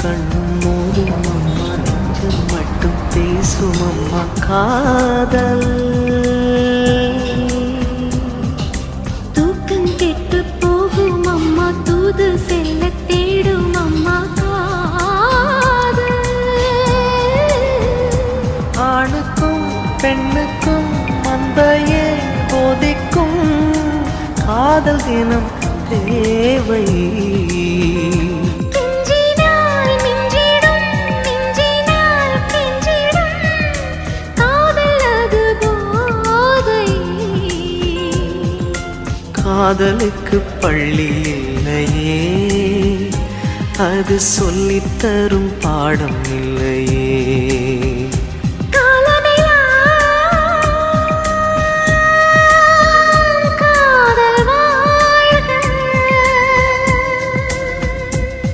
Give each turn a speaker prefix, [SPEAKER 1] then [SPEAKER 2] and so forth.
[SPEAKER 1] கண்ணும் மோதும் அம்மா, நெஞ்சம் மட்டும் பேசும் அம்மா காதல்.
[SPEAKER 2] தூக்கம் கெட்டு போகும் அம்மா, தூது செல்ல தேடும் அம்மா காதல்.
[SPEAKER 1] ஆணுக்கும் பெண்ணுக்கும் மந்தையே போதிக்கும் காதல் தினம் தேவை. காதலுக்கு பள்ளி இல்லையே, அது சொல்லித்தரும் பாடம் இல்லையே.